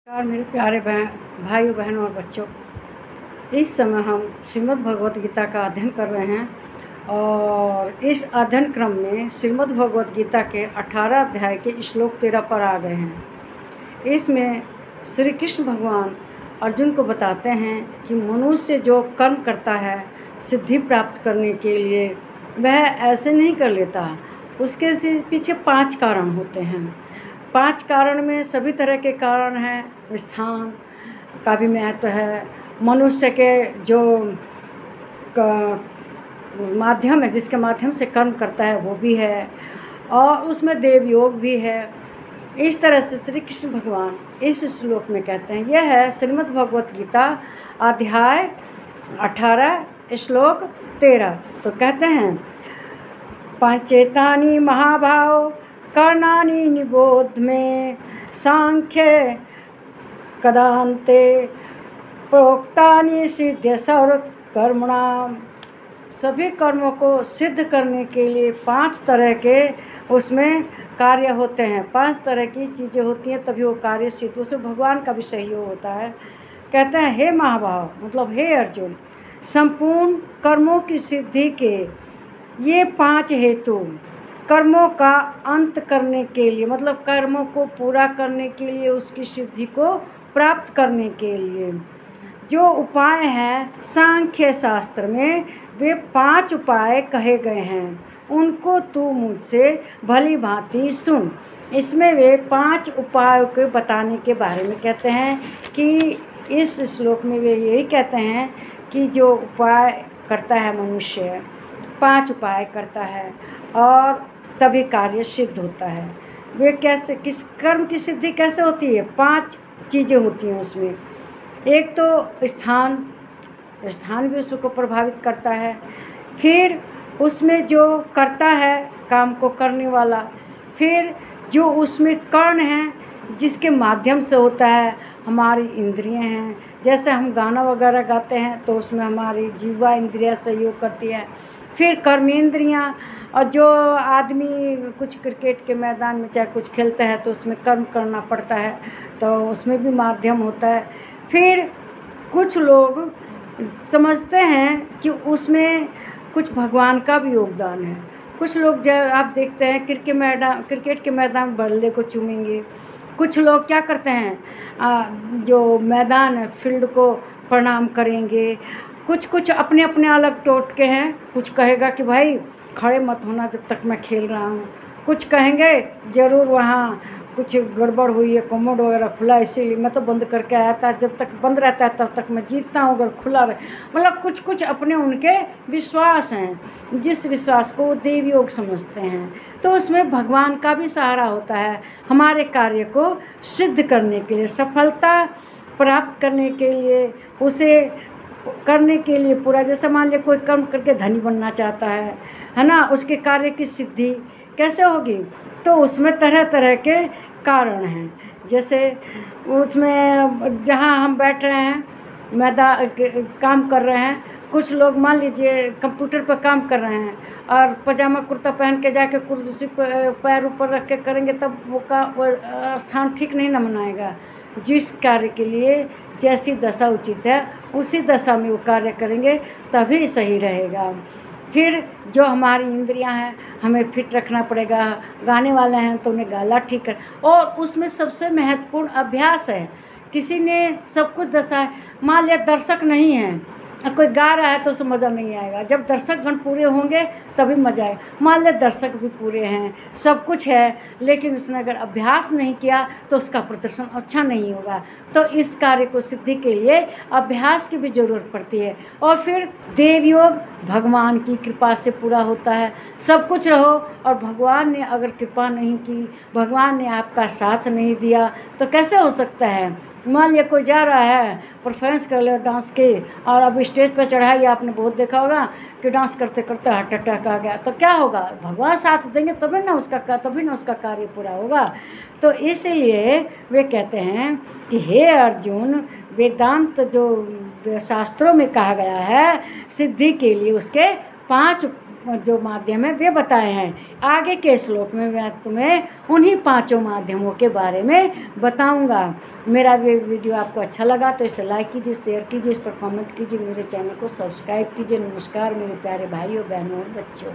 नमस्कार मेरे प्यारे भाइयों बहनों और बच्चों। इस समय हम श्रीमद् भगवत गीता का अध्ययन कर रहे हैं और इस अध्ययन क्रम में श्रीमद् भगवत गीता के 18 अध्याय के श्लोक 13 पर आ गए हैं। इसमें श्री कृष्ण भगवान अर्जुन को बताते हैं कि मनुष्य जो कर्म करता है सिद्धि प्राप्त करने के लिए वह ऐसे नहीं कर लेता, उसके पीछे 5 कारण होते हैं। 5 कारण में सभी तरह के कारण हैं। स्थान का भी महत्व है, मनुष्य के जो माध्यम है जिसके माध्यम से कर्म करता है वो भी है, और उसमें देव योग भी है। इस तरह से श्री कृष्ण भगवान इस श्लोक में कहते हैं, यह है श्रीमद् भगवत गीता अध्याय 18 श्लोक 13। तो कहते हैं, पंचेतानि महाभाव कर्णानि निबोध में सांख्य कदान्ते प्रोक्तानि सिद्ध सर्व कर्मणाम। सभी कर्मों को सिद्ध करने के लिए 5 तरह के उसमें कार्य होते हैं, 5 तरह की चीज़ें होती हैं, तभी वो कार्य सिद्ध। उसमें भगवान का भी सहयोग होता है। कहते हैं, हे महाभाव मतलब हे अर्जुन, संपूर्ण कर्मों की सिद्धि के ये 5 हेतु कर्मों का अंत करने के लिए, मतलब कर्मों को पूरा करने के लिए, उसकी सिद्धि को प्राप्त करने के लिए जो उपाय हैं सांख्य शास्त्र में, वे 5 उपाय कहे गए हैं, उनको तू मुझसे भली भांति सुन। इसमें वे 5 उपायों के बताने के बारे में कहते हैं कि इस श्लोक में वे यही कहते हैं कि जो उपाय करता है मनुष्य 5 उपाय करता है और तभी कार्य सिद्ध होता है। वे कैसे, किस कर्म की सिद्धि कैसे होती है? 5 चीज़ें होती हैं उसमें। एक तो स्थान भी उसको प्रभावित करता है। फिर उसमें जो करता है काम को करने वाला, फिर जो उसमें कर्ण है जिसके माध्यम से होता है, हमारी इंद्रियां हैं। जैसे हम गाना वगैरह गाते हैं तो उसमें हमारी जीवा इंद्रियां सहयोग करती है। फिर कर्मेंद्रियां, और जो आदमी कुछ क्रिकेट के मैदान में चाहे कुछ खेलता है तो उसमें कर्म करना पड़ता है, तो उसमें भी माध्यम होता है। फिर कुछ लोग समझते हैं कि उसमें कुछ भगवान का भी योगदान है। कुछ लोग जब आप देखते हैं क्रिकेट के मैदान में बल्ले को चूमेंगे। कुछ लोग क्या करते हैं, जो मैदान है फील्ड को प्रणाम करेंगे। कुछ अपने अपने अलग टोटके हैं। कुछ कहेगा कि भाई खड़े मत होना जब तक मैं खेल रहा हूँ। कुछ कहेंगे ज़रूर वहाँ कुछ गड़बड़ हुई है, कमोड वगैरह खुला इसीलिए मैं तो बंद करके आया था, जब तक बंद रहता है तब तक मैं जीतता हूँ, अगर खुला रहे। मतलब कुछ अपने उनके विश्वास हैं, जिस विश्वास को वो देव योग समझते हैं। तो उसमें भगवान का भी सहारा होता है हमारे कार्य को सिद्ध करने के लिए, सफलता प्राप्त करने के लिए, उसे करने के लिए पूरा। जैसे मान लिया कोई कर्म करके धनी बनना चाहता है ना, उसके कार्य की सिद्धि कैसे होगी? तो उसमें तरह तरह के कारण हैं। जैसे उसमें जहाँ हम बैठ रहे हैं, काम कर रहे हैं, कुछ लोग मान लीजिए कंप्यूटर पर काम कर रहे हैं और पजामा कुर्ता पहन के जाके कुर्सी पर पैर ऊपर रख के करेंगे, तब वो स्थान ठीक नहीं ना मनाएगा। जिस कार्य के लिए जैसी दशा उचित है उसी दशा में वो कार्य करेंगे तभी सही रहेगा। फिर जो हमारी इंद्रियां हैं हमें फिट रखना पड़ेगा। गाने वाले हैं तो उन्हें गाला ठीक कर, और उसमें सबसे महत्वपूर्ण अभ्यास है। किसी ने सब कुछ दशा, मान लिया दर्शक नहीं है, कोई गा रहा है तो उसे मज़ा नहीं आएगा। जब दर्शक गण पूरे होंगे तभी मज़ा आएगा। मान लिया दर्शक भी पूरे हैं, सब कुछ है, लेकिन उसने अगर अभ्यास नहीं किया तो उसका प्रदर्शन अच्छा नहीं होगा। तो इस कार्य को सिद्धि के लिए अभ्यास की भी ज़रूरत पड़ती है। और फिर देव योग भगवान की कृपा से पूरा होता है। सब कुछ रहो और भगवान ने अगर कृपा नहीं की, भगवान ने आपका साथ नहीं दिया तो कैसे हो सकता है? मान लिया कोई जा रहा है परफॉर्मेंस कर ले डांस के, और अब स्टेज पर चढ़ाई, आपने बहुत देखा होगा कि डांस करते करते हार्ट अटैक आ गया, तो क्या होगा? भगवान साथ देंगे तभी ना उसका कार्य पूरा होगा। तो इसलिए वे कहते हैं कि हे अर्जुन, वेदांत जो शास्त्रों में कहा गया है सिद्धि के लिए उसके 5 जो माध्यम है वे बताए हैं। आगे के श्लोक में मैं तुम्हें उन्हीं पांचों माध्यमों के बारे में बताऊंगा। मेरा ये वीडियो आपको अच्छा लगा तो इसे लाइक कीजिए, शेयर कीजिए, इस पर कमेंट कीजिए, मेरे चैनल को सब्सक्राइब कीजिए। नमस्कार मेरे प्यारे भाइयों, बहनों और बच्चों।